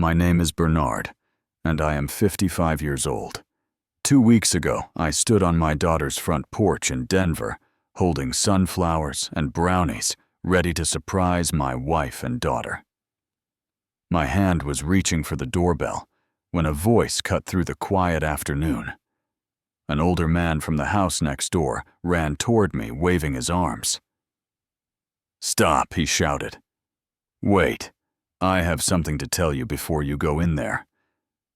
My name is Bernard, and I am 55 years old. 2 weeks ago, I stood on my daughter's front porch in Denver, holding sunflowers and brownies, ready to surprise my wife and daughter. My hand was reaching for the doorbell when a voice cut through the quiet afternoon. An older man from the house next door ran toward me, waving his arms. "Stop," he shouted. "Wait, I have something to tell you before you go in there."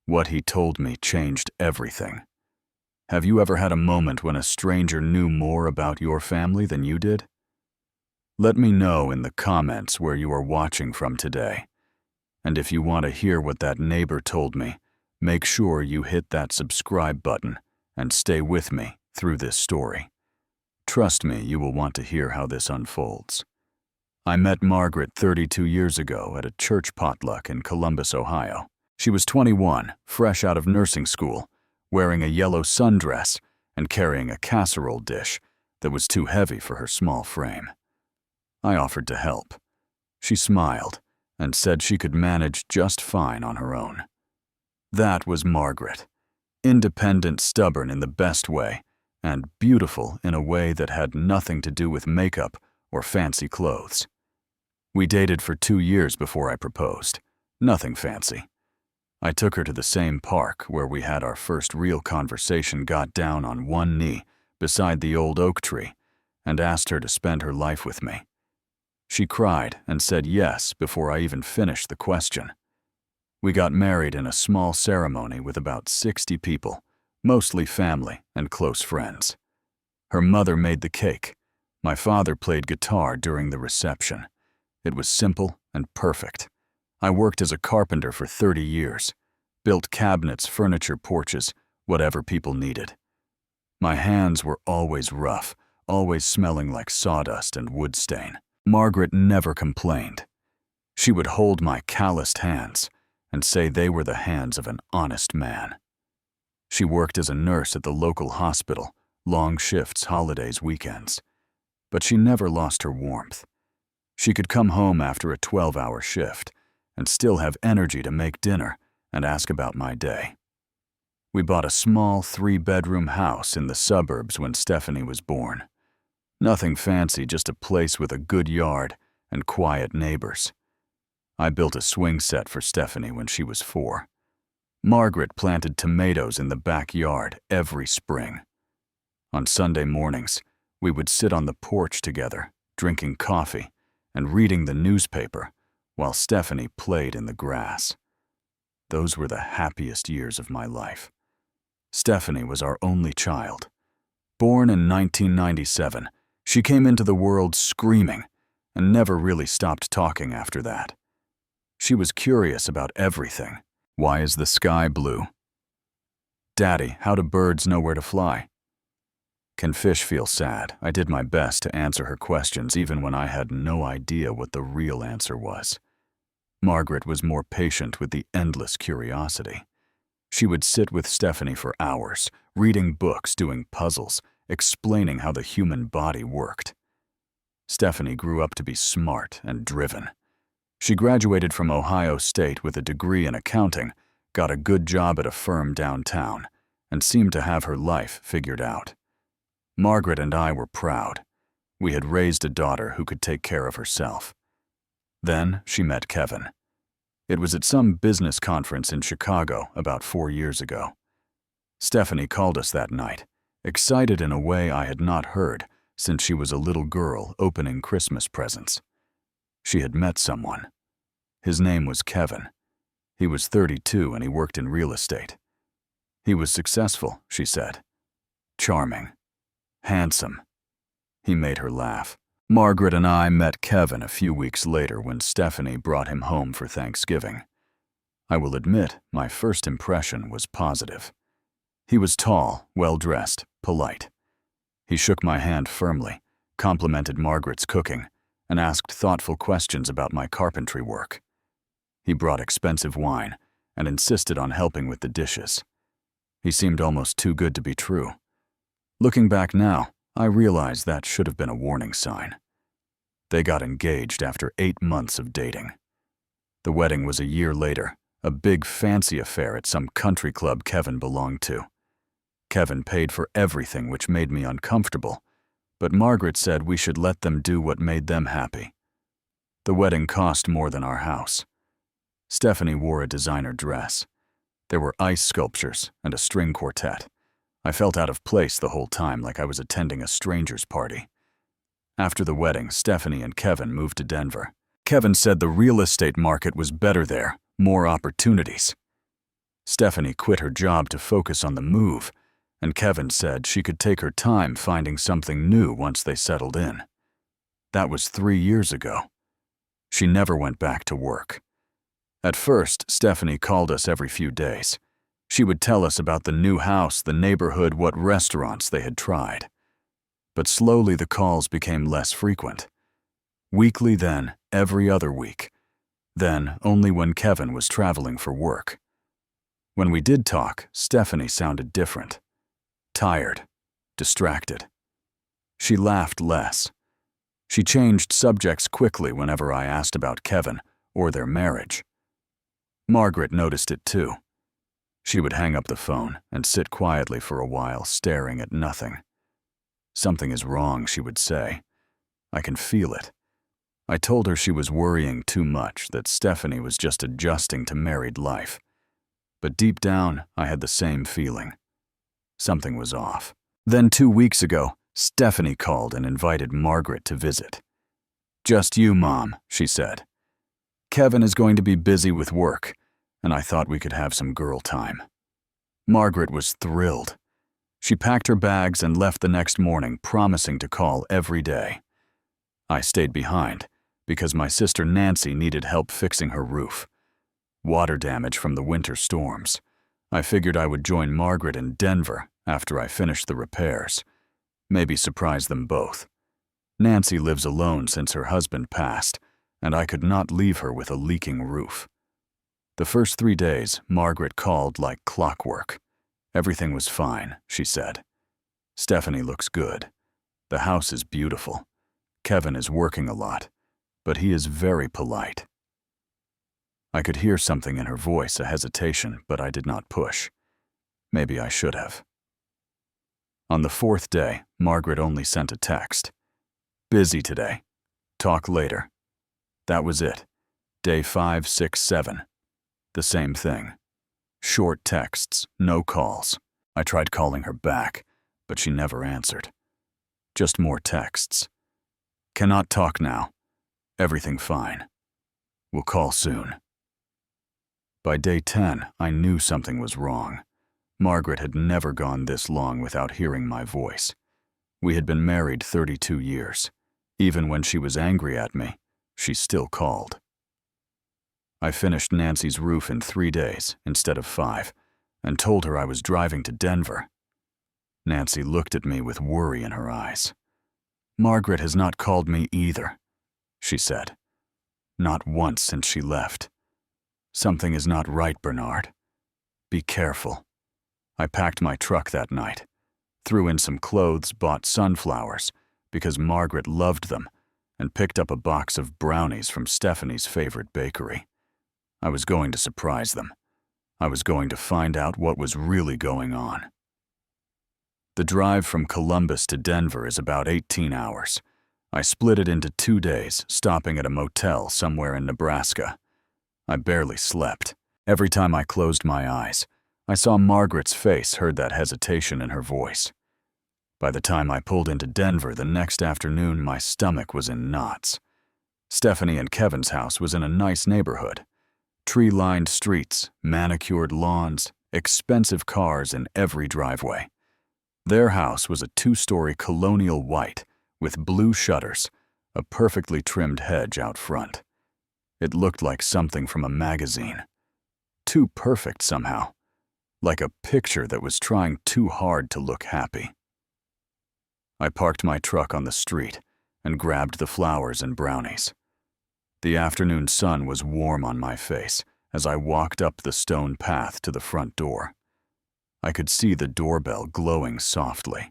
What he told me changed everything. Have you ever had a moment when a stranger knew more about your family than you did? Let me know in the comments where you are watching from today. And if you want to hear what that neighbor told me, make sure you hit that subscribe button and stay with me through this story. Trust me, you will want to hear how this unfolds. I met Margaret 32 years ago at a church potluck in Columbus, Ohio. She was 21, fresh out of nursing school, wearing a yellow sundress and carrying a casserole dish that was too heavy for her small frame. I offered to help. She smiled and said she could manage just fine on her own. That was Margaret. Independent, stubborn in the best way, and beautiful in a way that had nothing to do with makeup or fancy clothes. We dated for 2 years before I proposed. Nothing fancy. I took her to the same park where we had our first real conversation, got down on one knee beside the old oak tree, and asked her to spend her life with me. She cried and said yes before I even finished the question. We got married in a small ceremony with about 60 people, mostly family and close friends. Her mother made the cake. My father played guitar during the reception. It was simple and perfect. I worked as a carpenter for 30 years, built cabinets, furniture, porches, whatever people needed. My hands were always rough, always smelling like sawdust and wood stain. Margaret never complained. She would hold my calloused hands and say they were the hands of an honest man. She worked as a nurse at the local hospital, long shifts, holidays, weekends. But she never lost her warmth. She could come home after a 12-hour shift and still have energy to make dinner and ask about my day. We bought a small 3-bedroom house in the suburbs when Stephanie was born. Nothing fancy, just a place with a good yard and quiet neighbors. I built a swing set for Stephanie when she was 4. Margaret planted tomatoes in the backyard every spring. On Sunday mornings, we would sit on the porch together, drinking coffee and reading the newspaper while Stephanie played in the grass. Those were the happiest years of my life. Stephanie was our only child. Born in 1997, she came into the world screaming and never really stopped talking after that. She was curious about everything. Why is the sky blue? Daddy, how do birds know where to fly? Can fish feel sad? I did my best to answer her questions even when I had no idea what the real answer was. Margaret was more patient with the endless curiosity. She would sit with Stephanie for hours, reading books, doing puzzles, explaining how the human body worked. Stephanie grew up to be smart and driven. She graduated from Ohio State with a degree in accounting, got a good job at a firm downtown, and seemed to have her life figured out. Margaret and I were proud. We had raised a daughter who could take care of herself. Then she met Kevin. It was at some business conference in Chicago about 4 years ago. Stephanie called us that night, excited in a way I had not heard since she was a little girl opening Christmas presents. She had met someone. His name was Kevin. He was 32 and he worked in real estate. He was successful, she said. Charming. Handsome. He made her laugh. Margaret and I met Kevin a few weeks later when Stephanie brought him home for Thanksgiving. I will admit, my first impression was positive. He was tall, well-dressed, polite. He shook my hand firmly, complimented Margaret's cooking, and asked thoughtful questions about my carpentry work. He brought expensive wine and insisted on helping with the dishes. He seemed almost too good to be true. Looking back now, I realize that should have been a warning sign. They got engaged after 8 months of dating. The wedding was a year later, a big fancy affair at some country club Kevin belonged to. Kevin paid for everything, which made me uncomfortable, but Margaret said we should let them do what made them happy. The wedding cost more than our house. Stephanie wore a designer dress. There were ice sculptures and a string quartet. I felt out of place the whole time, like I was attending a stranger's party. After the wedding, Stephanie and Kevin moved to Denver. Kevin said the real estate market was better there, more opportunities. Stephanie quit her job to focus on the move, and Kevin said she could take her time finding something new once they settled in. That was 3 years ago. She never went back to work. At first, Stephanie called us every few days. She would tell us about the new house, the neighborhood, what restaurants they had tried. But slowly the calls became less frequent. Weekly then, every other week. Then, only when Kevin was traveling for work. When we did talk, Stephanie sounded different. Tired, distracted. She laughed less. She changed subjects quickly whenever I asked about Kevin or their marriage. Margaret noticed it too. She would hang up the phone and sit quietly for a while, staring at nothing. "Something is wrong," she would say. "I can feel it." I told her she was worrying too much, that Stephanie was just adjusting to married life. But deep down, I had the same feeling. Something was off. Then 2 weeks ago, Stephanie called and invited Margaret to visit. "Just you, Mom," she said. "Kevin is going to be busy with work, and I thought we could have some girl time." Margaret was thrilled. She packed her bags and left the next morning, promising to call every day. I stayed behind because my sister Nancy needed help fixing her roof. Water damage from the winter storms. I figured I would join Margaret in Denver after I finished the repairs. Maybe surprise them both. Nancy lives alone since her husband passed, and I could not leave her with a leaking roof. The first 3 days, Margaret called like clockwork. Everything was fine, she said. "Stephanie looks good. The house is beautiful. Kevin is working a lot, but he is very polite." I could hear something in her voice, a hesitation, but I did not push. Maybe I should have. On the 4th day, Margaret only sent a text. "Busy today. Talk later." That was it. Day 5, 6, 7. The same thing. Short texts, no calls. I tried calling her back, but she never answered. Just more texts. "Cannot talk now. Everything fine. We'll call soon." By day 10, I knew something was wrong. Margaret had never gone this long without hearing my voice. We had been married 32 years. Even when she was angry at me, she still called. I finished Nancy's roof in 3 days instead of 5, and told her I was driving to Denver. Nancy looked at me with worry in her eyes. "Margaret has not called me either," she said. "Not once since she left. Something is not right, Bernard. Be careful." I packed my truck that night, threw in some clothes, bought sunflowers, because Margaret loved them, and picked up a box of brownies from Stephanie's favorite bakery. I was going to surprise them. I was going to find out what was really going on. The drive from Columbus to Denver is about 18 hours. I split it into 2 days, stopping at a motel somewhere in Nebraska. I barely slept. Every time I closed my eyes, I saw Margaret's face, heard that hesitation in her voice. By the time I pulled into Denver the next afternoon, my stomach was in knots. Stephanie and Kevin's house was in a nice neighborhood. Tree-lined streets, manicured lawns, expensive cars in every driveway. Their house was a 2-story colonial white with blue shutters, a perfectly trimmed hedge out front. It looked like something from a magazine. Too perfect somehow, like a picture that was trying too hard to look happy. I parked my truck on the street and grabbed the flowers and brownies. The afternoon sun was warm on my face as I walked up the stone path to the front door. I could see the doorbell glowing softly.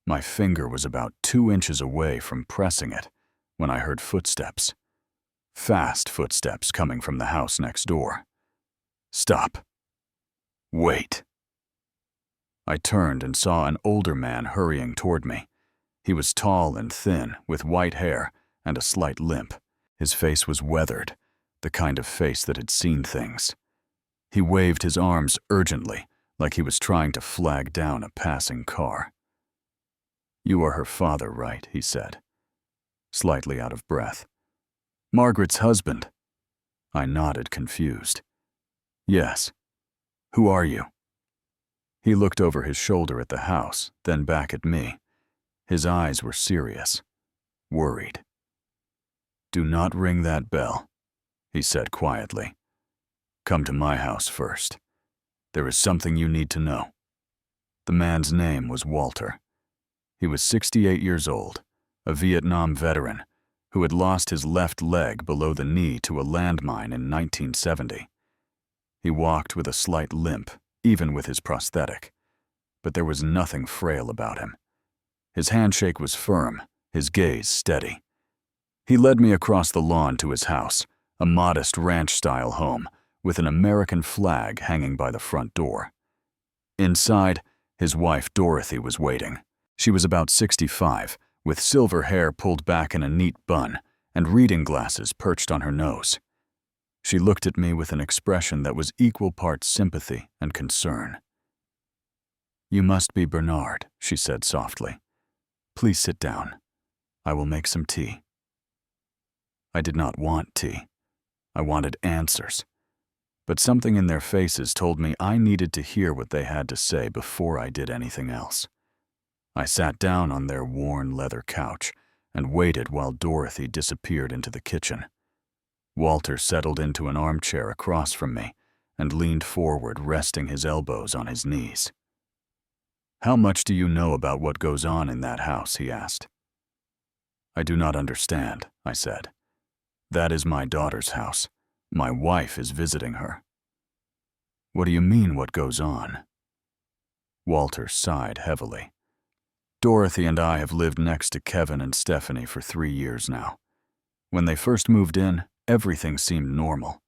My finger was about 2 inches away from pressing it when I heard footsteps. Fast footsteps coming from the house next door. Stop. Wait. I turned and saw an older man hurrying toward me. He was tall and thin, with white hair and a slight limp. His face was weathered, the kind of face that had seen things. He waved his arms urgently, like he was trying to flag down a passing car. "You are her father, right?" he said, slightly out of breath. "Margaret's husband." I nodded, confused. "Yes. Who are you?" He looked over his shoulder at the house, then back at me. His eyes were serious, worried. "Do not ring that bell," he said quietly. "Come to my house first. There is something you need to know." The man's name was Walter. He was 68 years old, a Vietnam veteran who had lost his left leg below the knee to a landmine in 1970. He walked with a slight limp, even with his prosthetic, but there was nothing frail about him. His handshake was firm, his gaze steady. He led me across the lawn to his house, a modest ranch-style home with an American flag hanging by the front door. Inside, his wife Dorothy was waiting. She was about 65, with silver hair pulled back in a neat bun and reading glasses perched on her nose. She looked at me with an expression that was equal parts sympathy and concern. "You must be Bernard," she said softly. "Please sit down. I will make some tea." I did not want tea. I wanted answers. But something in their faces told me I needed to hear what they had to say before I did anything else. I sat down on their worn leather couch and waited while Dorothy disappeared into the kitchen. Walter settled into an armchair across from me and leaned forward, resting his elbows on his knees. "How much do you know about what goes on in that house?" he asked. "I do not understand," I said. "That is my daughter's house. My wife is visiting her." "What do you mean, what goes on?" Walter sighed heavily. "Dorothy and I have lived next to Kevin and Stephanie for 3 years now. When they first moved in, everything seemed normal.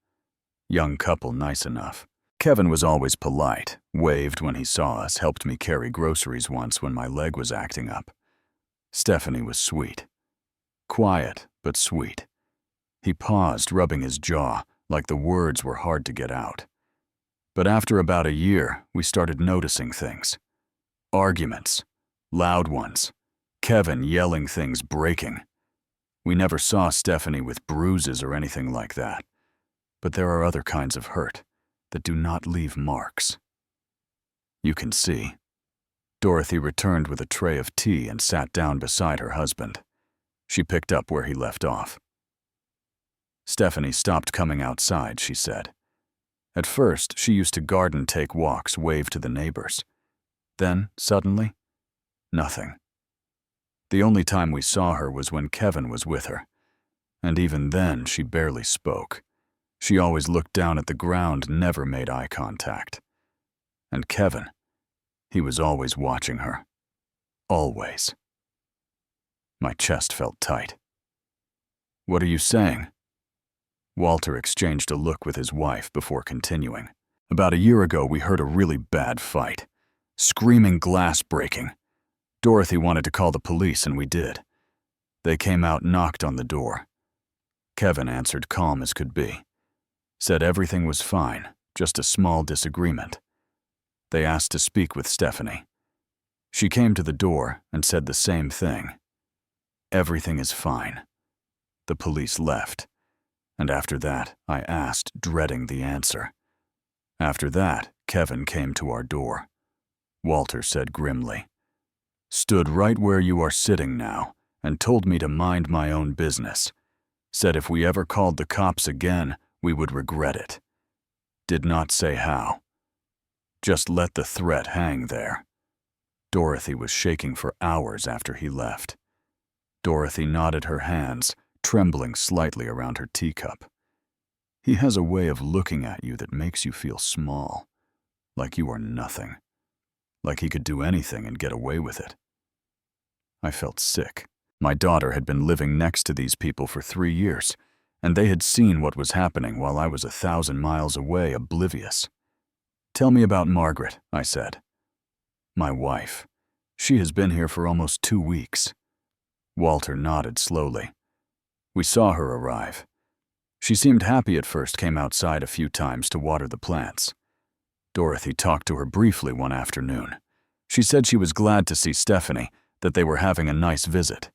Young couple, nice enough. Kevin was always polite, waved when he saw us, helped me carry groceries once when my leg was acting up. Stephanie was sweet. Quiet, but sweet." He paused, rubbing his jaw, like the words were hard to get out. "But after about a year, we started noticing things. Arguments. Loud ones. Kevin yelling things, breaking. We never saw Stephanie with bruises or anything like that. But there are other kinds of hurt that do not leave marks. You can see." Dorothy returned with a tray of tea and sat down beside her husband. She picked up where he left off. "Stephanie stopped coming outside," she said. "At first, she used to garden, take walks, wave to the neighbors. Then, suddenly, nothing. The only time we saw her was when Kevin was with her. And even then, she barely spoke. She always looked down at the ground, never made eye contact. And Kevin, he was always watching her. Always." My chest felt tight. "What are you saying?" Walter exchanged a look with his wife before continuing. "About a year ago, we heard a really bad fight. Screaming, glass breaking. Dorothy wanted to call the police, and we did. They came out, knocked on the door. Kevin answered calm as could be. Said everything was fine, just a small disagreement. They asked to speak with Stephanie. She came to the door and said the same thing. Everything is fine. The police left. And after that, I asked, dreading the answer. After that, Kevin came to our door. Walter said grimly, stood right where you are sitting now, and told me to mind my own business. Said if we ever called the cops again, we would regret it. Did not say how. Just let the threat hang there." Dorothy was shaking for hours after he left. Dorothy nodded her hands, trembling slightly around her teacup. "He has a way of looking at you that makes you feel small, like you are nothing, like he could do anything and get away with it." I felt sick. My daughter had been living next to these people for 3 years, and they had seen what was happening while I was 1,000 miles away, oblivious. "Tell me about Margaret," I said. "My wife. She has been here for almost 2 weeks." Walter nodded slowly. "We saw her arrive. She seemed happy at first, came outside a few times to water the plants. Dorothy talked to her briefly one afternoon. She said she was glad to see Stephanie, that they were having a nice visit.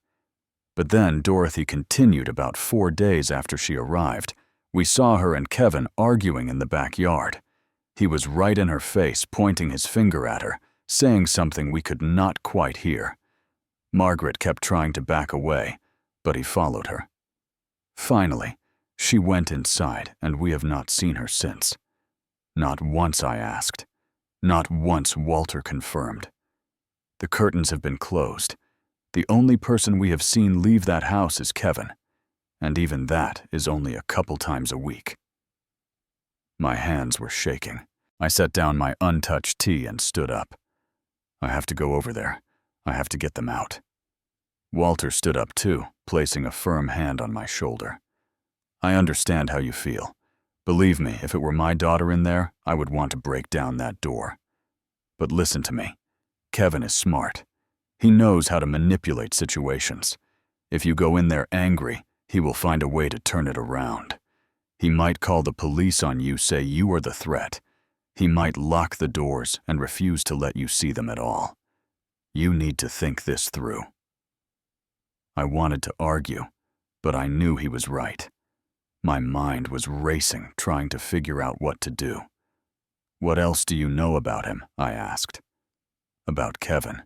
But then Dorothy continued about 4 days after she arrived. We saw her and Kevin arguing in the backyard. He was right in her face, pointing his finger at her, saying something we could not quite hear. Margaret kept trying to back away, but he followed her. Finally, she went inside, and we have not seen her since. Not once, I asked. Not once, Walter confirmed. The curtains have been closed. The only person we have seen leave that house is Kevin, and even that is only a couple times a week. My hands were shaking. I set down my untouched tea and stood up. I have to go over there. I have to get them out. Walter stood up too, placing a firm hand on my shoulder. I understand how you feel. Believe me, if it were my daughter in there, I would want to break down that door. But listen to me. Kevin is smart. He knows how to manipulate situations. If you go in there angry, he will find a way to turn it around. He might call the police on you, say you are the threat. He might lock the doors and refuse to let you see them at all. You need to think this through. I wanted to argue, but I knew he was right. My mind was racing, trying to figure out what to do. "What else do you know about him?" I asked. "About Kevin."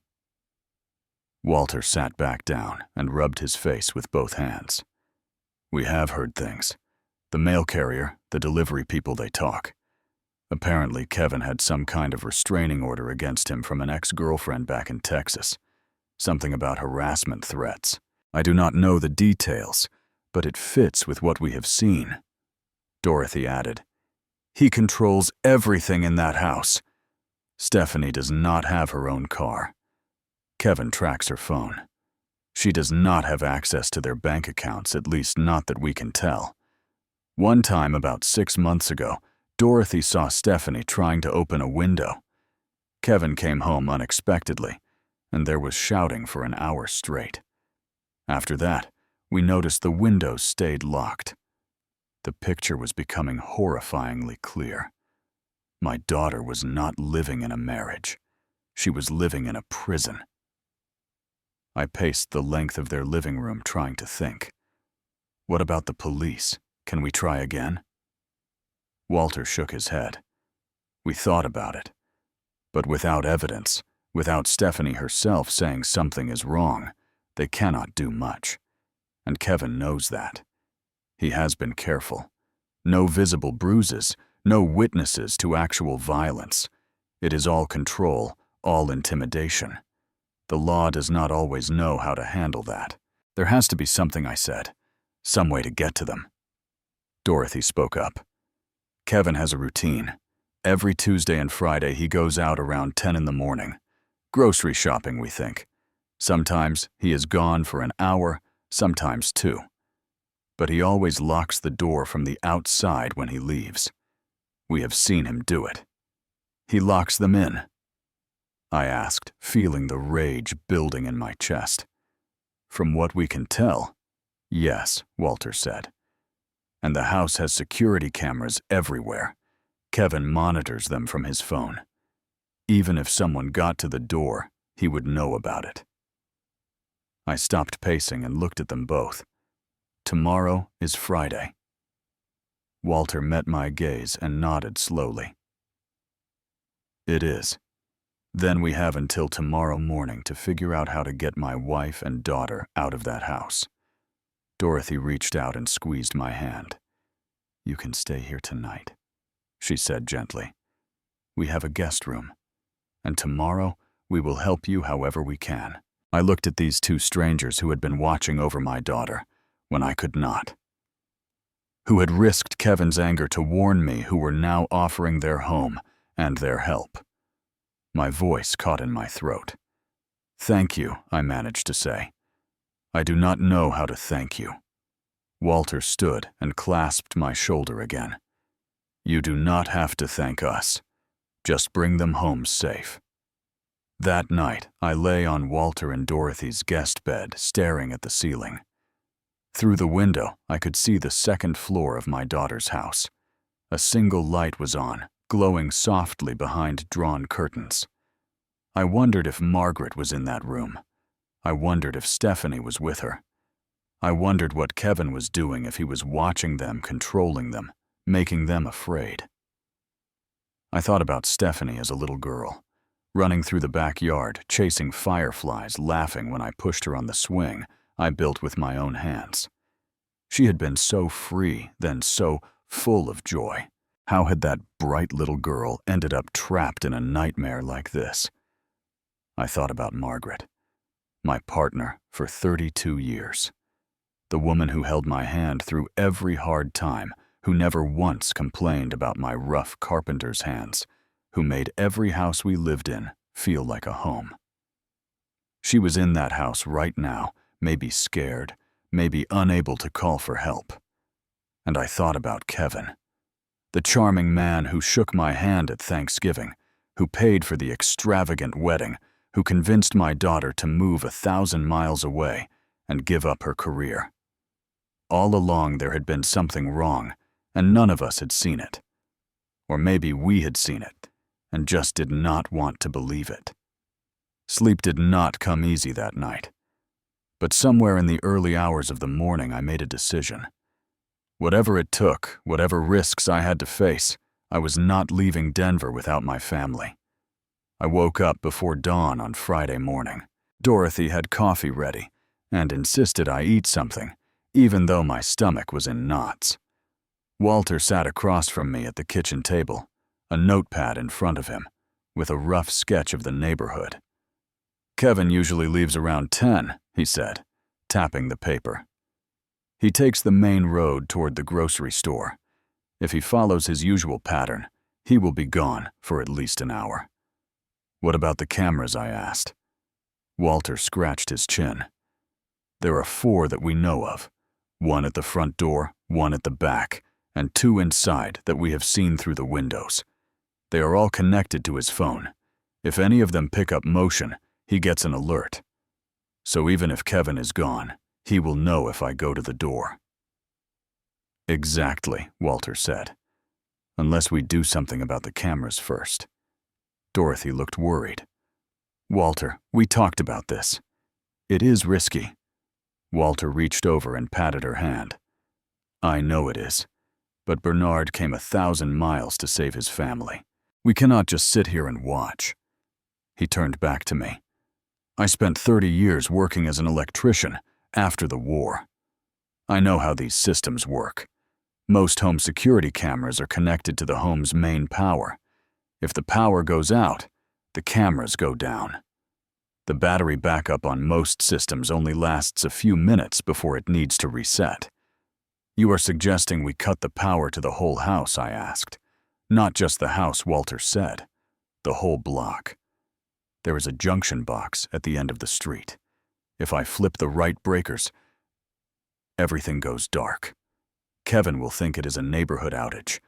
Walter sat back down and rubbed his face with both hands. "We have heard things. The mail carrier, the delivery people, they talk. Apparently, Kevin had some kind of restraining order against him from an ex-girlfriend back in Texas. Something about harassment threats. I do not know the details, but it fits with what we have seen." Dorothy added, "He controls everything in that house. Stephanie does not have her own car. Kevin tracks her phone. She does not have access to their bank accounts, at least not that we can tell. One time, about 6 months ago, Dorothy saw Stephanie trying to open a window. Kevin came home unexpectedly, and there was shouting for an hour straight. After that, we noticed the windows stayed locked. The picture was becoming horrifyingly clear. My daughter was not living in a marriage. She was living in a prison. I paced the length of their living room, trying to think. What about the police? Can we try again? Walter shook his head. We thought about it. But without evidence, without Stephanie herself saying something is wrong, they cannot do much. And Kevin knows that. He has been careful. No visible bruises, no witnesses to actual violence. It is all control, all intimidation. The law does not always know how to handle that. There has to be something, I said. Some way to get to them. Dorothy spoke up. Kevin has a routine. Every Tuesday and Friday he goes out around 10 in the morning. Grocery shopping, we think. Sometimes he is gone for an hour, sometimes 2. But he always locks the door from the outside when he leaves. We have seen him do it. He locks them in. I asked, feeling the rage building in my chest. From what we can tell, yes, Walter said. And the house has security cameras everywhere. Kevin monitors them from his phone. Even if someone got to the door, he would know about it. I stopped pacing and looked at them both. Tomorrow is Friday. Walter met my gaze and nodded slowly. It is. Then we have until tomorrow morning to figure out how to get my wife and daughter out of that house. Dorothy reached out and squeezed my hand. You can stay here tonight, she said gently. We have a guest room, and tomorrow we will help you however we can. I looked at these 2 strangers who had been watching over my daughter when I could not, who had risked Kevin's anger to warn me, who were now offering their home and their help. My voice caught in my throat. Thank you, I managed to say. I do not know how to thank you. Walter stood and clasped my shoulder again. "You do not have to thank us. Just bring them home safe." That night, I lay on Walter and Dorothy's guest bed, staring at the ceiling. Through the window, I could see the second floor of my daughter's house. A single light was on, glowing softly behind drawn curtains. I wondered if Margaret was in that room. I wondered if Stephanie was with her. I wondered what Kevin was doing, if he was watching them, controlling them, making them afraid. I thought about Stephanie as a little girl, running through the backyard, chasing fireflies, laughing when I pushed her on the swing I built with my own hands. She had been so free, then so full of joy. How had that bright little girl ended up trapped in a nightmare like this? I thought about Margaret, my partner for 32 years. The woman who held my hand through every hard time, who never once complained about my rough carpenter's hands, who made every house we lived in feel like a home. She was in that house right now, maybe scared, maybe unable to call for help. And I thought about Kevin, the charming man who shook my hand at Thanksgiving, who paid for the extravagant wedding, who convinced my daughter to move 1,000 miles away and give up her career. All along there had been something wrong, and none of us had seen it. Or maybe we had seen it, and just did not want to believe it. Sleep did not come easy that night. But somewhere in the early hours of the morning I made a decision. Whatever it took, whatever risks I had to face, I was not leaving Denver without my family. I woke up before dawn on Friday morning. Dorothy had coffee ready and insisted I eat something, even though my stomach was in knots. Walter sat across from me at the kitchen table, a notepad in front of him, with a rough sketch of the neighborhood. "Kevin usually leaves around 10, he said, tapping the paper. "He takes the main road toward the grocery store. If he follows his usual pattern, he will be gone for at least an hour." "What about the cameras?" I asked. Walter scratched his chin. "There are 4 that we know of. 1 at the front door, 1 at the back, and 2 inside that we have seen through the windows. They are all connected to his phone. If any of them pick up motion, he gets an alert. So even if Kevin is gone, he will know if I go to the door." "Exactly," Walter said. "Unless we do something about the cameras first." Dorothy looked worried. "Walter, we talked about this. It is risky." Walter reached over and patted her hand. "I know it is, but Bernard came 1,000 miles to save his family. We cannot just sit here and watch." He turned back to me. "I spent 30 years working as an electrician after the war. I know how these systems work. Most home security cameras are connected to the home's main power. If the power goes out, the cameras go down. The battery backup on most systems only lasts a few minutes before it needs to reset." "You are suggesting we cut the power to the whole house?" I asked. "Not just the house," Walter said. "The whole block. There is a junction box at the end of the street. If I flip the right breakers, everything goes dark. Kevin will think it is a neighborhood outage.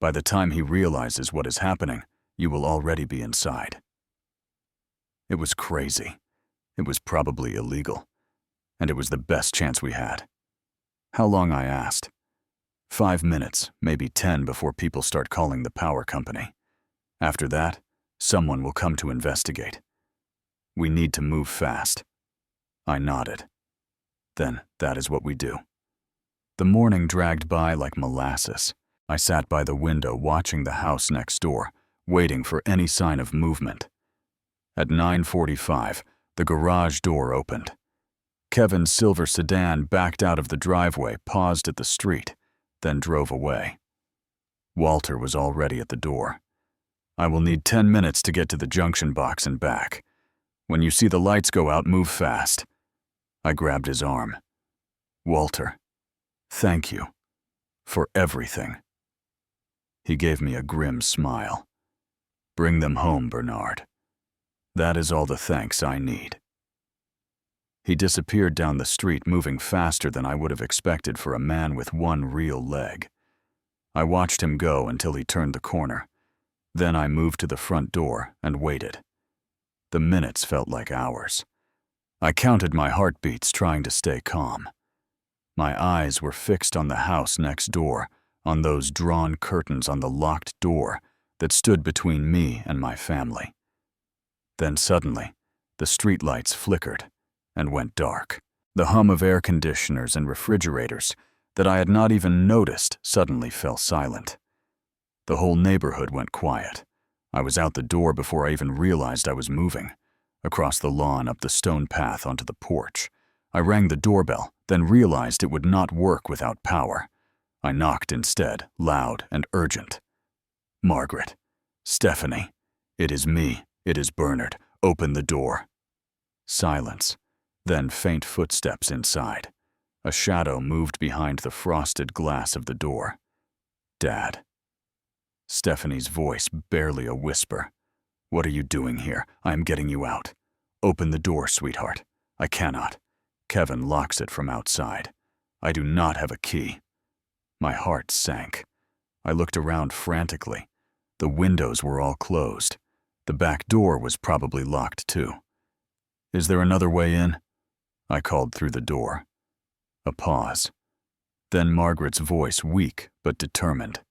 By the time he realizes what is happening, you will already be inside." It was crazy. It was probably illegal. And it was the best chance we had. "How long?" I asked. 5 minutes, maybe 10 before people start calling the power company. After that, someone will come to investigate. We need to move fast." I nodded. "Then that is what we do." The morning dragged by like molasses. I sat by the window watching the house next door, waiting for any sign of movement. At 9:45, the garage door opened. Kevin's silver sedan backed out of the driveway, paused at the street, then drove away. Walter was already at the door. "I will need 10 minutes to get to the junction box and back. When you see the lights go out, move fast." I grabbed his arm. "Walter, thank you for everything." He gave me a grim smile. "Bring them home, Bernard. That is all the thanks I need." He disappeared down the street, moving faster than I would have expected for a man with one real leg. I watched him go until he turned the corner. Then I moved to the front door and waited. The minutes felt like hours. I counted my heartbeats, trying to stay calm. My eyes were fixed on the house next door, on those drawn curtains on the locked door that stood between me and my family. Then suddenly, the streetlights flickered and went dark. The hum of air conditioners and refrigerators that I had not even noticed suddenly fell silent. The whole neighborhood went quiet. I was out the door before I even realized I was moving. Across the lawn, up the stone path onto the porch. I rang the doorbell, then realized it would not work without power. I knocked instead, loud and urgent. "Margaret, Stephanie, it is me. It is Bernard. Open the door." Silence, then faint footsteps inside. A shadow moved behind the frosted glass of the door. "Dad." Stephanie's voice, barely a whisper. "What are you doing here? I am getting you out. Open the door, sweetheart." "I cannot. Kevin locks it from outside. I do not have a key." My heart sank. I looked around frantically. The windows were all closed. The back door was probably locked too. "Is there another way in?" I called through the door. A pause. Then Margaret's voice, weak but determined.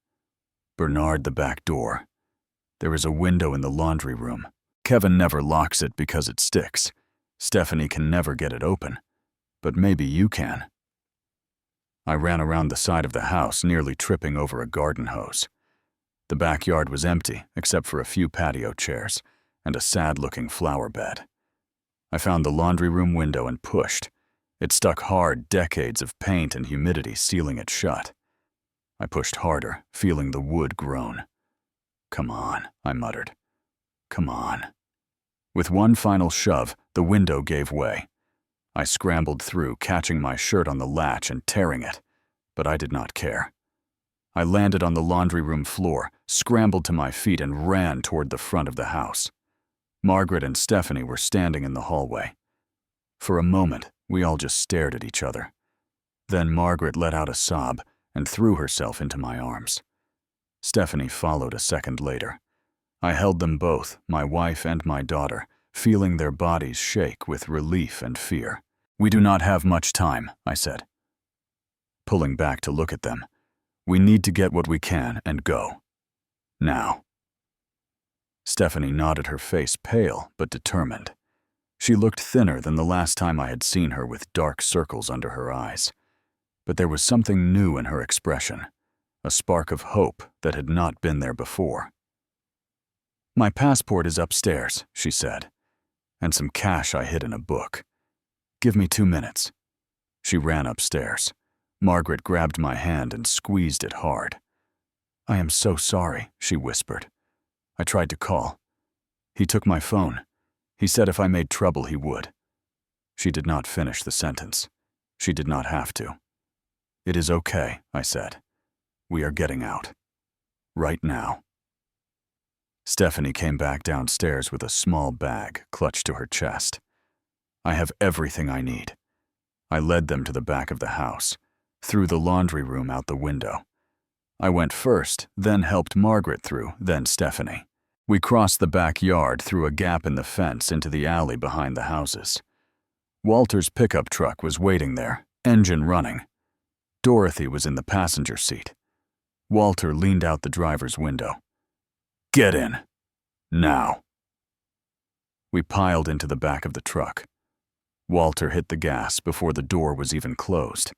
"Bernard, the back door. There is a window in the laundry room. Kevin never locks it because it sticks. Stephanie can never get it open. But maybe you can." I ran around the side of the house, nearly tripping over a garden hose. The backyard was empty, except for a few patio chairs and a sad-looking flower bed. I found the laundry room window and pushed. It stuck hard, decades of paint and humidity sealing it shut. I pushed harder, feeling the wood groan. "Come on," I muttered. "Come on." With one final shove, the window gave way. I scrambled through, catching my shirt on the latch and tearing it, but I did not care. I landed on the laundry room floor, scrambled to my feet, and ran toward the front of the house. Margaret and Stephanie were standing in the hallway. For a moment, we all just stared at each other. Then Margaret let out a sob and threw herself into my arms. Stephanie followed a second later. I held them both, my wife and my daughter, feeling their bodies shake with relief and fear. "We do not have much time," I said, pulling back to look at them. "We need to get what we can and go. Now." Stephanie nodded, her face pale but determined. She looked thinner than the last time I had seen her, with dark circles under her eyes. But there was something new in her expression, a spark of hope that had not been there before. "My passport is upstairs," she said, "and some cash I hid in a book. Give me 2 minutes." She ran upstairs. Margaret grabbed my hand and squeezed it hard. "I am so sorry," she whispered. "I tried to call. He took my phone. He said if I made trouble, he would." She did not finish the sentence. She did not have to. "It is okay," I said. "We are getting out. Right now." Stephanie came back downstairs with a small bag clutched to her chest. "I have everything I need." I led them to the back of the house, through the laundry room, out the window. I went first, then helped Margaret through, then Stephanie. We crossed the backyard through a gap in the fence into the alley behind the houses. Walter's pickup truck was waiting there, engine running. Dorothy was in the passenger seat. Walter leaned out the driver's window. "Get in. Now." We piled into the back of the truck. Walter hit the gas before the door was even closed.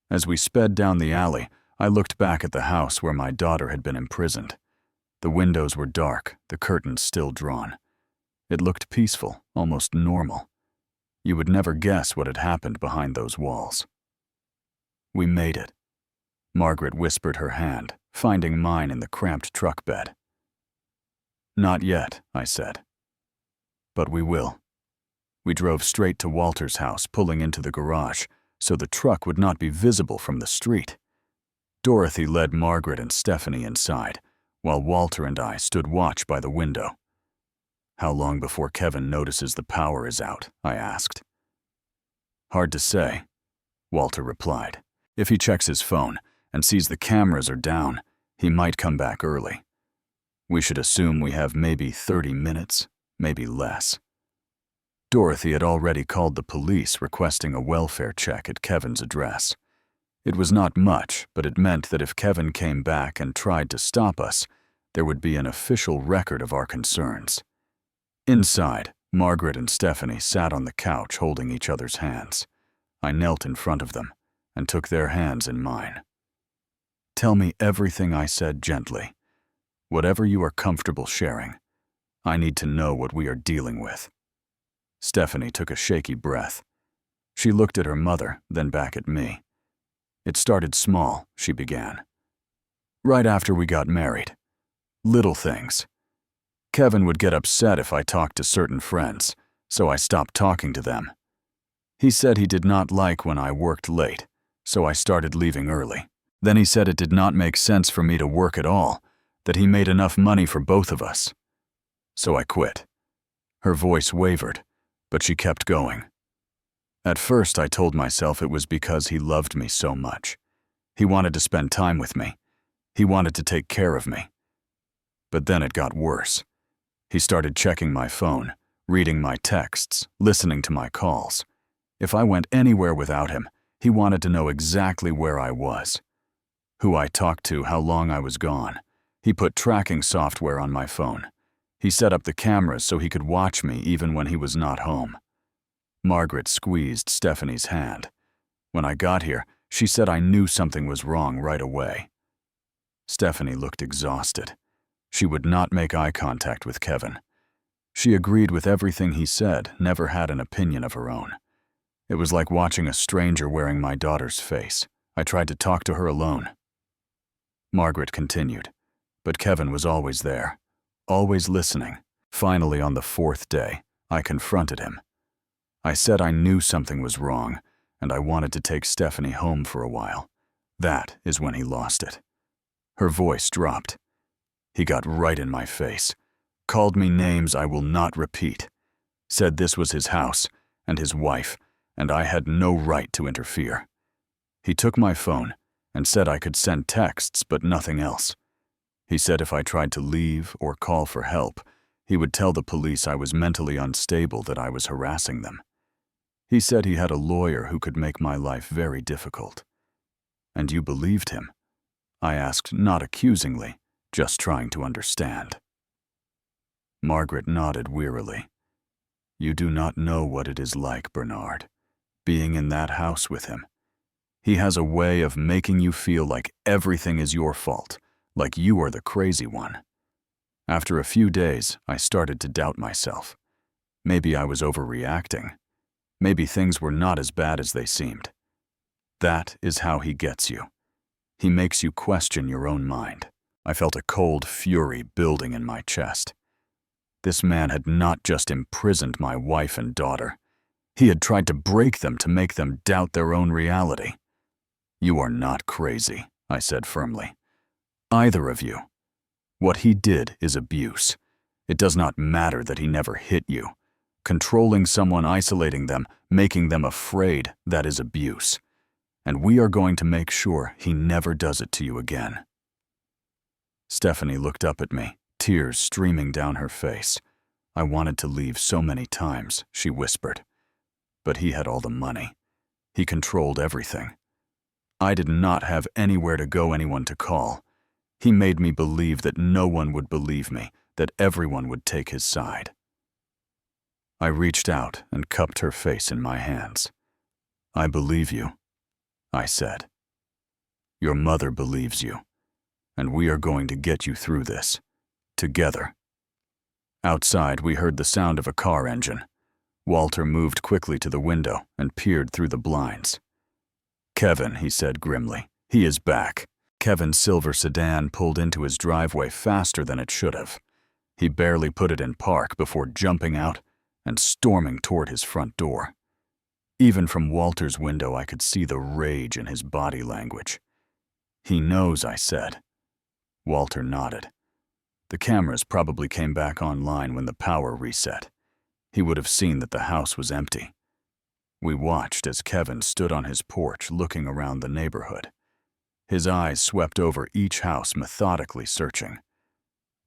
As we sped down the alley, I looked back at the house where my daughter had been imprisoned. The windows were dark, the curtains still drawn. It looked peaceful, almost normal. You would never guess what had happened behind those walls. "We made it." Margaret whispered, her hand finding mine in the cramped truck bed. "Not yet," I said. "But we will." We drove straight to Walter's house, pulling into the garage so the truck would not be visible from the street. Dorothy led Margaret and Stephanie inside, while Walter and I stood watch by the window. "How long before Kevin notices the power is out?" I asked. Hard to say, Walter replied. If he checks his phone and sees the cameras are down, he might come back early. We should assume we have maybe 30 minutes, maybe less. Dorothy had already called the police requesting a welfare check at Kevin's address. It was not much, but it meant that if Kevin came back and tried to stop us, there would be an official record of our concerns. Inside, Margaret and Stephanie sat on the couch holding each other's hands. I knelt in front of them and took their hands in mine. Tell me everything, I said gently. Whatever you are comfortable sharing. I need to know what we are dealing with. Stephanie took a shaky breath. She looked at her mother, then back at me. It started small, she began. Right after we got married. Little things. Kevin would get upset if I talked to certain friends, so I stopped talking to them. He said he did not like when I worked late, so I started leaving early. Then he said it did not make sense for me to work at all, that he made enough money for both of us. So I quit. Her voice wavered, but she kept going. At first, I told myself it was because he loved me so much. He wanted to spend time with me. He wanted to take care of me. But then it got worse. He started checking my phone, reading my texts, listening to my calls. If I went anywhere without him, he wanted to know exactly where I was, who I talked to, how long I was gone. He put tracking software on my phone. He set up the cameras so he could watch me even when he was not home. Margaret squeezed Stephanie's hand. When I got here, she said I knew something was wrong right away. Stephanie looked exhausted. She would not make eye contact with Kevin. She agreed with everything he said, never had an opinion of her own. It was like watching a stranger wearing my daughter's face. I tried to talk to her alone. Margaret continued, but Kevin was always there, always listening. Finally, on the 4th day, I confronted him. I said I knew something was wrong, and I wanted to take Stephanie home for a while. That is when he lost it. Her voice dropped. He got right in my face, called me names I will not repeat, said this was his house and his wife, and I had no right to interfere. He took my phone and said I could send texts but nothing else. He said if I tried to leave or call for help, he would tell the police I was mentally unstable, that I was harassing them. He said he had a lawyer who could make my life very difficult. And you believed him? I asked, not accusingly, just trying to understand. Margaret nodded wearily. You do not know what it is like, Bernard, being in that house with him. He has a way of making you feel like everything is your fault, like you are the crazy one. After a few days, I started to doubt myself. Maybe I was overreacting. Maybe things were not as bad as they seemed. That is how he gets you. He makes you question your own mind. I felt a cold fury building in my chest. This man had not just imprisoned my wife and daughter. He had tried to break them to make them doubt their own reality. You are not crazy, I said firmly. Either of you. What he did is abuse. It does not matter that he never hit you. Controlling someone, isolating them, making them afraid, that is abuse. And we are going to make sure he never does it to you again. Stephanie looked up at me, tears streaming down her face. I wanted to leave so many times, she whispered. But he had all the money. He controlled everything. I did not have anywhere to go, anyone to call. He made me believe that no one would believe me, that everyone would take his side. I reached out and cupped her face in my hands. I believe you, I said. Your mother believes you. And we are going to get you through this, together. Outside, we heard the sound of a car engine. Walter moved quickly to the window and peered through the blinds. Kevin, he said grimly. He is back. Kevin's silver sedan pulled into his driveway faster than it should have. He barely put it in park before jumping out and storming toward his front door. Even from Walter's window, I could see the rage in his body language. He knows, I said. Walter nodded. The cameras probably came back online when the power reset. He would have seen that the house was empty. We watched as Kevin stood on his porch looking around the neighborhood. His eyes swept over each house, methodically searching.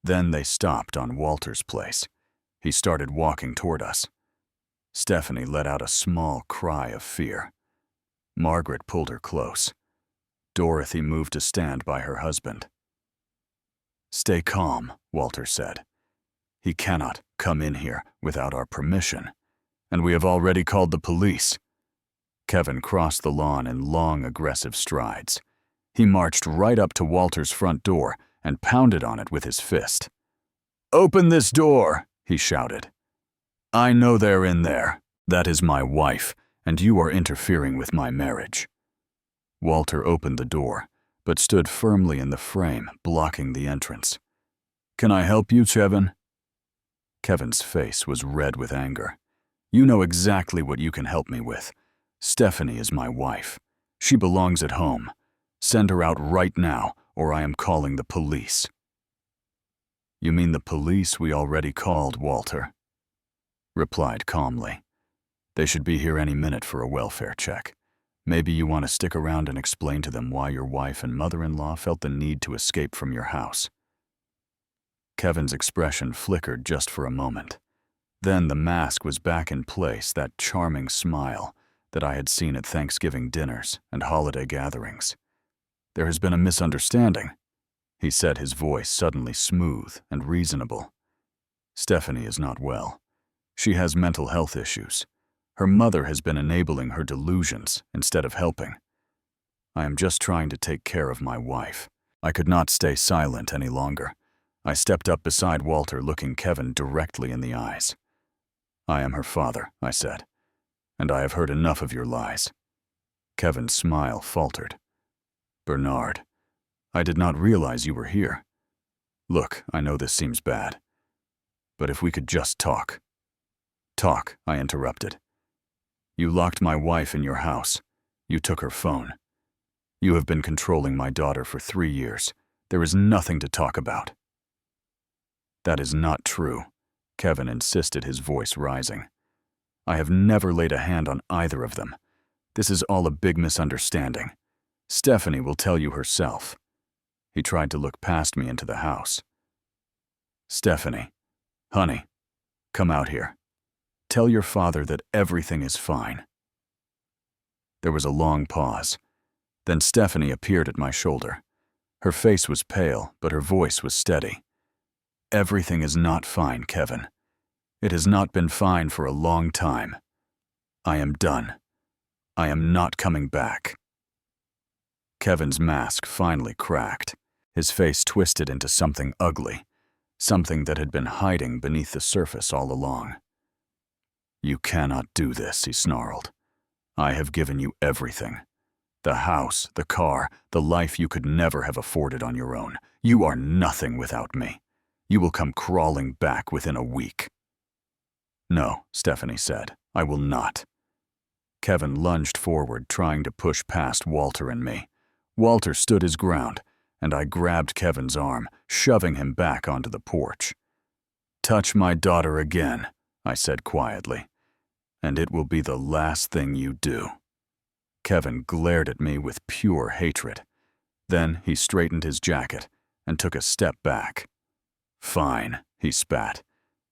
Then they stopped on Walter's place. He started walking toward us. Stephanie let out a small cry of fear. Margaret pulled her close. Dorothy moved to stand by her husband. "Stay calm," Walter said. "He cannot come in here without our permission, and we have already called the police." Kevin crossed the lawn in long, aggressive strides. He marched right up to Walter's front door and pounded on it with his fist. "Open this door," he shouted. "I know they're in there. That is my wife, and you are interfering with my marriage." Walter opened the door, but stood firmly in the frame, blocking the entrance. "Can I help you, Kevin?" Kevin's face was red with anger. "You know exactly what you can help me with. Stephanie is my wife. She belongs at home. Send her out right now, or I am calling the police." "You mean the police we already called, Walter?" Replied calmly. "They should be here any minute for a welfare check. Maybe you want to stick around and explain to them why your wife and mother-in-law felt the need to escape from your house." Kevin's expression flickered just for a moment. Then the mask was back in place, that charming smile that I had seen at Thanksgiving dinners and holiday gatherings. "There has been a misunderstanding," he said, his voice suddenly smooth and reasonable. "Stephanie is not well. She has mental health issues. Her mother has been enabling her delusions instead of helping. I am just trying to take care of my wife." I could not stay silent any longer. I stepped up beside Walter, looking Kevin directly in the eyes. "I am her father," I said, "and I have heard enough of your lies." Kevin's smile faltered. "Bernard, I did not realize you were here. Look, I know this seems bad, but if we could just talk." "Talk," I interrupted. "You locked my wife in your house. You took her phone. You have been controlling my daughter for 3 years. There is nothing to talk about." "That is not true," Kevin insisted, his voice rising. "I have never laid a hand on either of them. This is all a big misunderstanding. Stephanie will tell you herself." He tried to look past me into the house. "Stephanie, honey, come out here. Tell your father that everything is fine." There was a long pause. Then Stephanie appeared at my shoulder. Her face was pale, but her voice was steady. "Everything is not fine, Kevin. It has not been fine for a long time. I am done. I am not coming back." Kevin's mask finally cracked. His face twisted into something ugly, something that had been hiding beneath the surface all along. "You cannot do this," he snarled. "I have given you everything. The house, the car, the life you could never have afforded on your own. You are nothing without me. You will come crawling back within a week." "No," Stephanie said, "I will not." Kevin lunged forward, trying to push past Walter and me. Walter stood his ground, and I grabbed Kevin's arm, shoving him back onto the porch. "Touch my daughter again," I said quietly, "and it will be the last thing you do." Kevin glared at me with pure hatred. Then he straightened his jacket and took a step back. "Fine," he spat.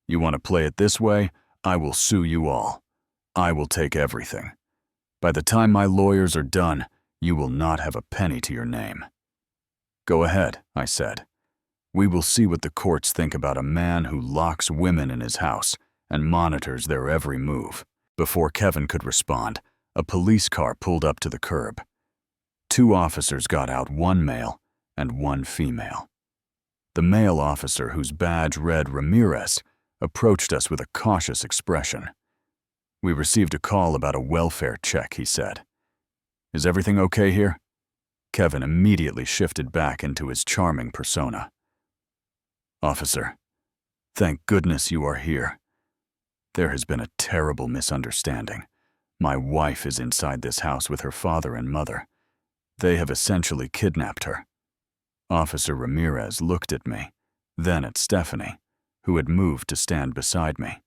"You want to play it this way? I will sue you all. I will take everything. By the time my lawyers are done, you will not have a penny to your name." "Go ahead," I said. "We will see what the courts think about a man who locks women in his house and monitors their every move." Before Kevin could respond, a police car pulled up to the curb. 2 officers got out, 1 male and 1 female. The male officer, whose badge read Ramirez, approached us with a cautious expression. "We received a call about a welfare check," he said. "Is everything okay here?" Kevin immediately shifted back into his charming persona. "Officer, thank goodness you are here. There has been a terrible misunderstanding. My wife is inside this house with her father and mother. They have essentially kidnapped her." Officer Ramirez looked at me, then at Stephanie, who had moved to stand beside me.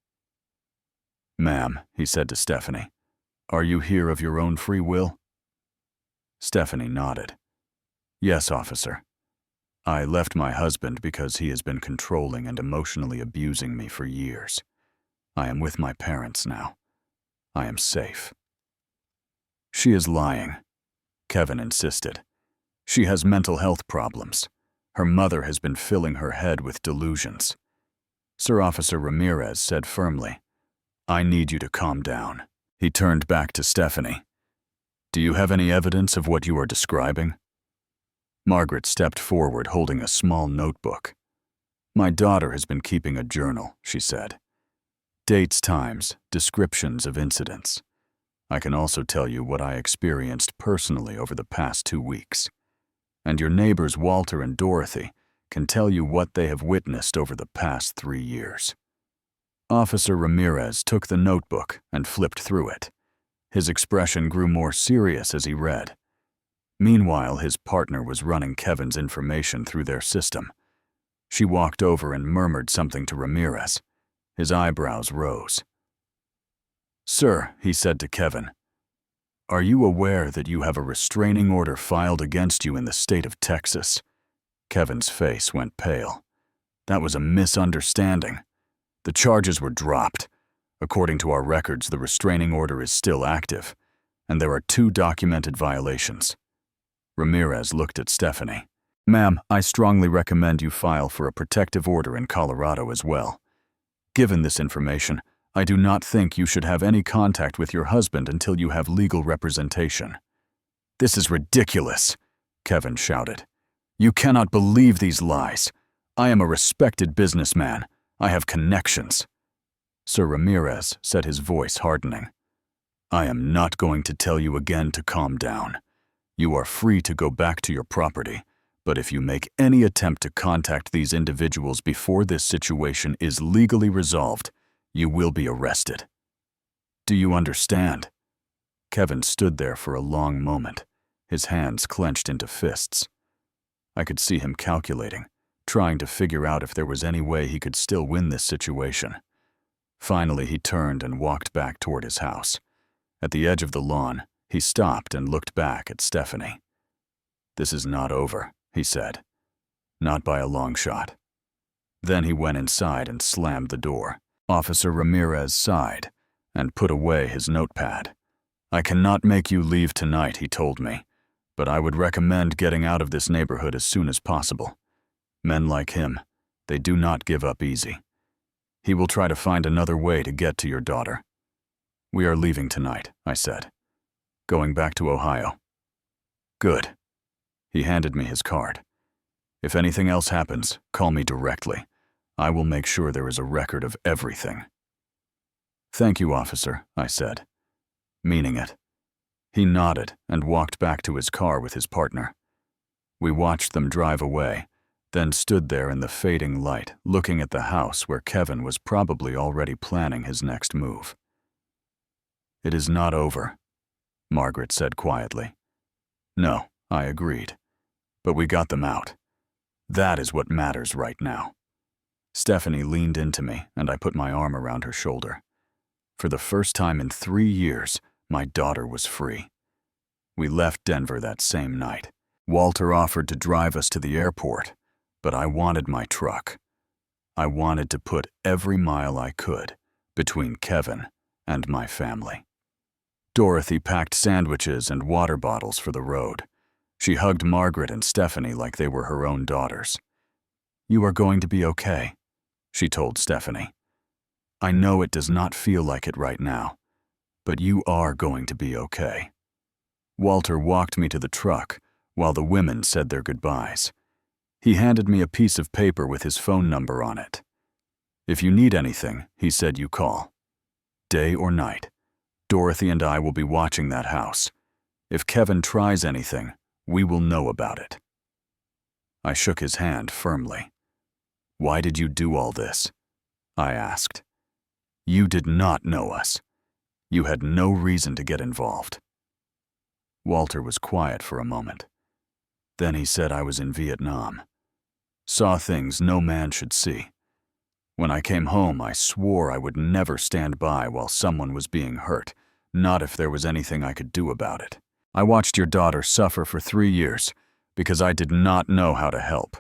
"Ma'am," he said to Stephanie, Are you here of your own free will? Stephanie nodded. Yes, officer. I left my husband because he has been controlling and emotionally abusing me for years. I am with my parents now. I am safe. She is lying, Kevin insisted. She has mental health problems. Her mother has been filling her head with delusions. Sir Officer Ramirez said firmly, I need you to calm down. He turned back to Stephanie. Do you have any evidence of what you are describing? Margaret stepped forward holding a small notebook. My daughter has been keeping a journal, she said. Dates, times, descriptions of incidents. I can also tell you what I experienced personally over the past 2 weeks. And your neighbors Walter and Dorothy can tell you what they have witnessed over the past 3 years. Officer Ramirez took the notebook and flipped through it. His expression grew more serious as he read. Meanwhile, his partner was running Kevin's information through their system. She walked over and murmured something to Ramirez. His eyebrows rose. Sir, he said to Kevin, are you aware that you have a restraining order filed against you in the state of Texas? Kevin's face went pale. That was a misunderstanding. The charges were dropped. According to our records, the restraining order is still active, and there are 2 documented violations. Ramirez looked at Stephanie. Ma'am, I strongly recommend you file for a protective order in Colorado as well. Given this information, I do not think you should have any contact with your husband until you have legal representation. This is ridiculous, Kevin shouted. You cannot believe these lies. I am a respected businessman. I have connections. Sir Ramirez said, his voice hardening. I am not going to tell you again to calm down. You are free to go back to your property, but if you make any attempt to contact these individuals before this situation is legally resolved, you will be arrested. Do you understand? Kevin stood there for a long moment, his hands clenched into fists. I could see him calculating, trying to figure out if there was any way he could still win this situation. Finally, he turned and walked back toward his house. At the edge of the lawn, he stopped and looked back at Stephanie. This is not over, he said. Not by a long shot. Then he went inside and slammed the door. Officer Ramirez sighed and put away his notepad. I cannot make you leave tonight, he told me, but I would recommend getting out of this neighborhood as soon as possible. Men like him, they do not give up easy. He will try to find another way to get to your daughter. We are leaving tonight, I said. Going back to Ohio. Good. He handed me his card. If anything else happens, call me directly. I will make sure there is a record of everything. Thank you, officer, I said, meaning it. He nodded and walked back to his car with his partner. We watched them drive away, then stood there in the fading light, looking at the house where Kevin was probably already planning his next move. It is not over, Margaret said quietly. No, I agreed. But we got them out. That is what matters right now. Stephanie leaned into me, and I put my arm around her shoulder. For the first time in 3 years, my daughter was free. We left Denver that same night. Walter offered to drive us to the airport, but I wanted my truck. I wanted to put every mile I could between Kevin and my family. Dorothy packed sandwiches and water bottles for the road. She hugged Margaret and Stephanie like they were her own daughters. You are going to be okay, she told Stephanie. I know it does not feel like it right now, but you are going to be okay. Walter walked me to the truck while the women said their goodbyes. He handed me a piece of paper with his phone number on it. If you need anything, he said, you call. Day or night, Dorothy and I will be watching that house. If Kevin tries anything, we will know about it. I shook his hand firmly. Why did you do all this? I asked. You did not know us. You had no reason to get involved. Walter was quiet for a moment. Then he said I was in Vietnam. Saw things no man should see. When I came home, I swore I would never stand by while someone was being hurt, not if there was anything I could do about it. I watched your daughter suffer for 3 years because I did not know how to help.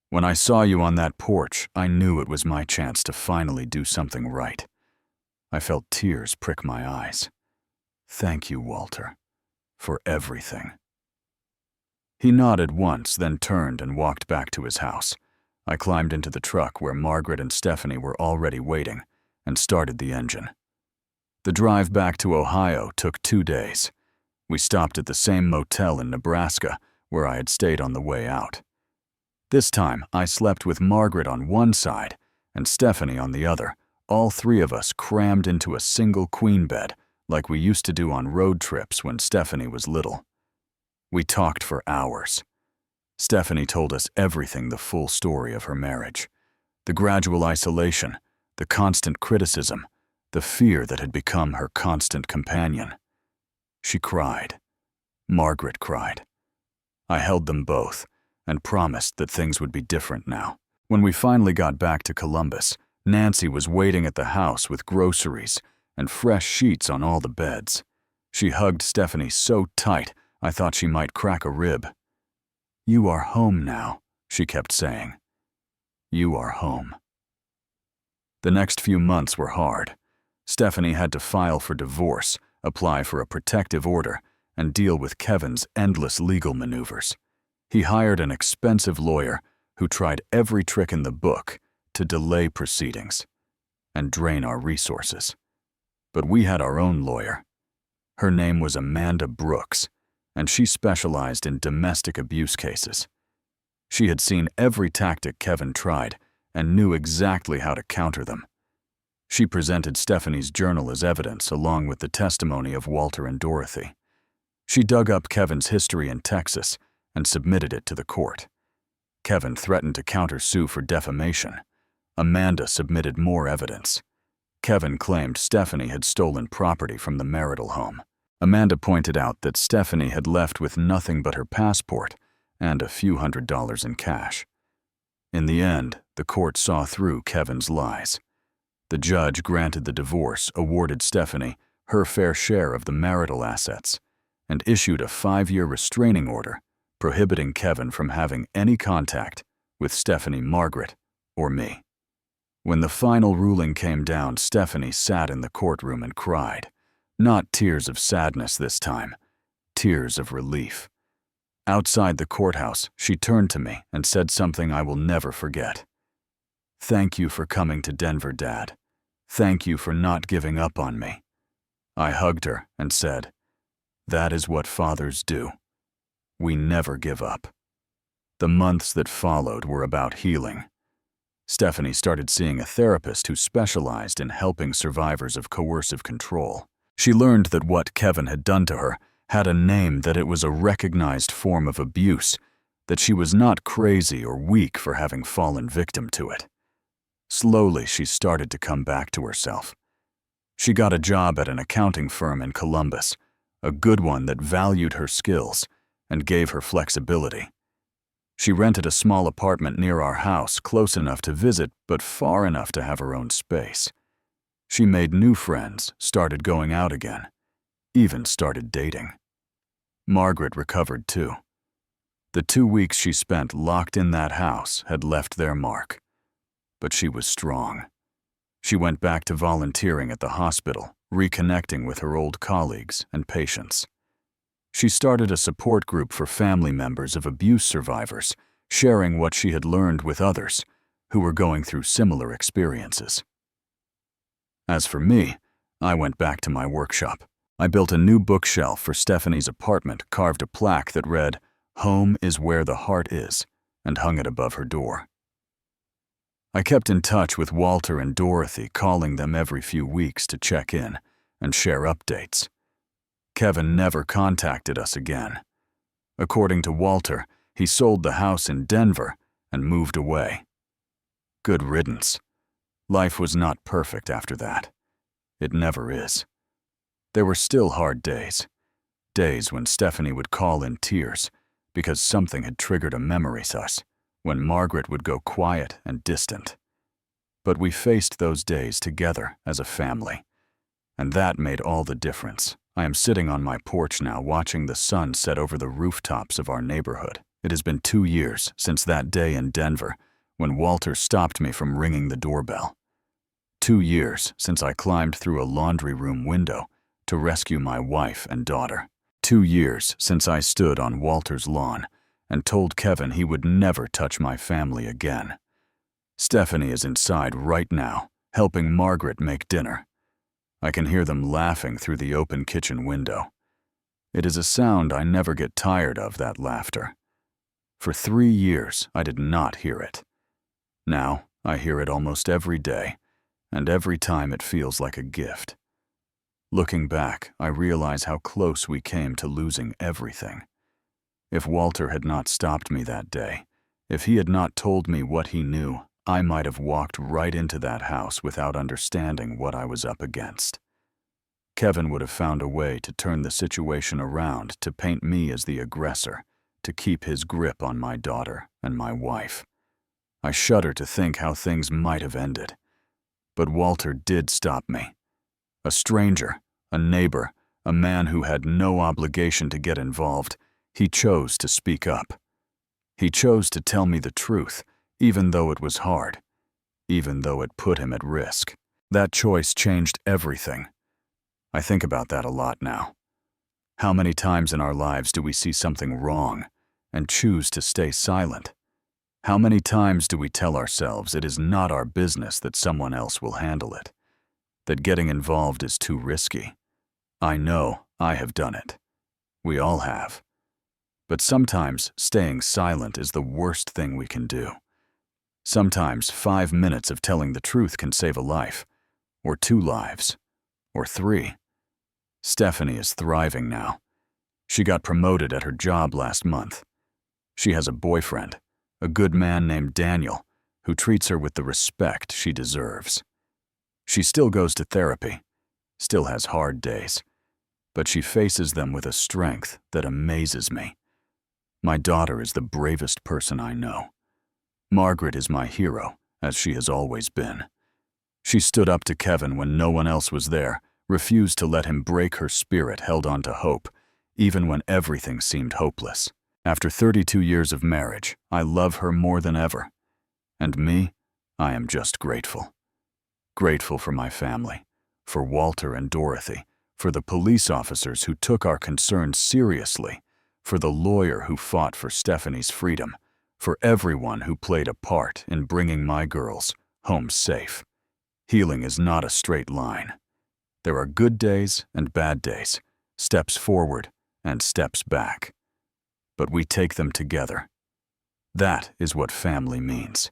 When I saw you on that porch, I knew it was my chance to finally do something right. I felt tears prick my eyes. Thank you, Walter, for everything." He nodded once, then turned and walked back to his house. I climbed into the truck where Margaret and Stephanie were already waiting and started the engine. The drive back to Ohio took 2 days. We stopped at the same motel in Nebraska where I had stayed on the way out. This time, I slept with Margaret on one side and Stephanie on the other, all 3 of us crammed into a single queen bed like we used to do on road trips when Stephanie was little. We talked for hours. Stephanie told us everything, the full story of her marriage, the gradual isolation, the constant criticism, the fear that had become her constant companion. She cried. Margaret cried. I held them both and promised that things would be different now. When we finally got back to Columbus, Nancy was waiting at the house with groceries and fresh sheets on all the beds. She hugged Stephanie so tight, I thought she might crack a rib. "You are home now," she kept saying. "You are home." The next few months were hard. Stephanie had to file for divorce, apply for a protective order, and deal with Kevin's endless legal maneuvers. He hired an expensive lawyer who tried every trick in the book to delay proceedings and drain our resources. But we had our own lawyer. Her name was Amanda Brooks, and she specialized in domestic abuse cases. She had seen every tactic Kevin tried and knew exactly how to counter them. She presented Stephanie's journal as evidence along with the testimony of Walter and Dorothy. She dug up Kevin's history in Texas and submitted it to the court. Kevin threatened to countersue for defamation. Amanda submitted more evidence. Kevin claimed Stephanie had stolen property from the marital home. Amanda pointed out that Stephanie had left with nothing but her passport and a few $100s in cash. In the end, the court saw through Kevin's lies. The judge granted the divorce, awarded Stephanie her fair share of the marital assets, and issued a 5-year restraining order prohibiting Kevin from having any contact with Stephanie, Margaret, or me. When the final ruling came down, Stephanie sat in the courtroom and cried. Not tears of sadness this time, tears of relief. Outside the courthouse, she turned to me and said something I will never forget. "Thank you for coming to Denver, Dad. Thank you for not giving up on me." I hugged her and said, "That is what fathers do. We never give up." The months that followed were about healing. Stephanie started seeing a therapist who specialized in helping survivors of coercive control. She learned that what Kevin had done to her had a name, that it was a recognized form of abuse, that she was not crazy or weak for having fallen victim to it. Slowly, she started to come back to herself. She got a job at an accounting firm in Columbus, a good one that valued her skills and gave her flexibility. She rented a small apartment near our house, close enough to visit, but far enough to have her own space. She made new friends, started going out again, even started dating. Margaret recovered too. The 2 weeks she spent locked in that house had left their mark. But she was strong. She went back to volunteering at the hospital, reconnecting with her old colleagues and patients. She started a support group for family members of abuse survivors, sharing what she had learned with others who were going through similar experiences. As for me, I went back to my workshop. I built a new bookshelf for Stephanie's apartment, carved a plaque that read, "Home is where the heart is," and hung it above her door. I kept in touch with Walter and Dorothy, calling them every few weeks to check in and share updates. Kevin never contacted us again. According to Walter, he sold the house in Denver and moved away. Good riddance. Life was not perfect after that. It never is. There were still hard days. Days when Stephanie would call in tears because something had triggered a memory sus, when Margaret would go quiet and distant. But we faced those days together as a family. And that made all the difference. I am sitting on my porch now watching the sun set over the rooftops of our neighborhood. It has been 2 years since that day in Denver when Walter stopped me from ringing the doorbell. 2 years since I climbed through a laundry room window to rescue my wife and daughter. 2 years since I stood on Walter's lawn and told Kevin he would never touch my family again. Stephanie is inside right now, helping Margaret make dinner. I can hear them laughing through the open kitchen window. It is a sound I never get tired of, that laughter. For 3 years, I did not hear it. Now, I hear it almost every day, and every time it feels like a gift. Looking back, I realize how close we came to losing everything. If Walter had not stopped me that day, if he had not told me what he knew, I might have walked right into that house without understanding what I was up against. Kevin would have found a way to turn the situation around, to paint me as the aggressor, to keep his grip on my daughter and my wife. I shudder to think how things might have ended. But Walter did stop me. A stranger, a neighbor, a man who had no obligation to get involved, he chose to speak up. He chose to tell me the truth, even though it was hard, even though it put him at risk. That choice changed everything. I think about that a lot now. How many times in our lives do we see something wrong and choose to stay silent? How many times do we tell ourselves it is not our business, that someone else will handle it, that getting involved is too risky? I know I have done it. We all have. But sometimes staying silent is the worst thing we can do. Sometimes 5 minutes of telling the truth can save a life, or 2 lives, or 3. Stephanie is thriving now. She got promoted at her job last month. She has a boyfriend, a good man named Daniel, who treats her with the respect she deserves. She still goes to therapy, still has hard days, but she faces them with a strength that amazes me. My daughter is the bravest person I know. Margaret is my hero, as she has always been. She stood up to Kevin when no one else was there, refused to let him break her spirit, held on to hope, even when everything seemed hopeless. After 32 years of marriage, I love her more than ever. And me, I am just grateful. Grateful for my family, for Walter and Dorothy, for the police officers who took our concerns seriously, for the lawyer who fought for Stephanie's freedom, for everyone who played a part in bringing my girls home safe. Healing is not a straight line. There are good days and bad days, steps forward and steps back. But we take them together. That is what family means.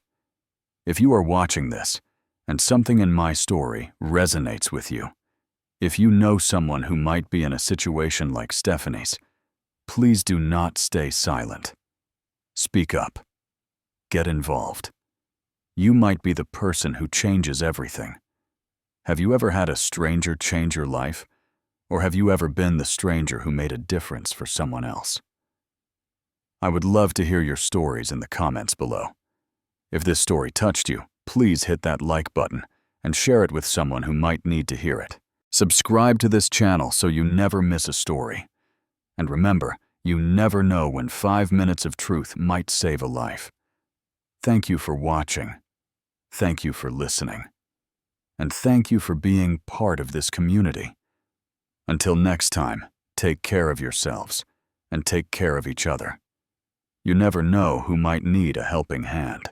If you are watching this, and something in my story resonates with you, if you know someone who might be in a situation like Stephanie's, please do not stay silent. Speak up. Get involved. You might be the person who changes everything. Have you ever had a stranger change your life? Or have you ever been the stranger who made a difference for someone else? I would love to hear your stories in the comments below. If this story touched you, please hit that like button and share it with someone who might need to hear it. Subscribe to this channel so you never miss a story. And remember, you never know when 5 minutes of truth might save a life. Thank you for watching. Thank you for listening. And thank you for being part of this community. Until next time, take care of yourselves and take care of each other. You never know who might need a helping hand.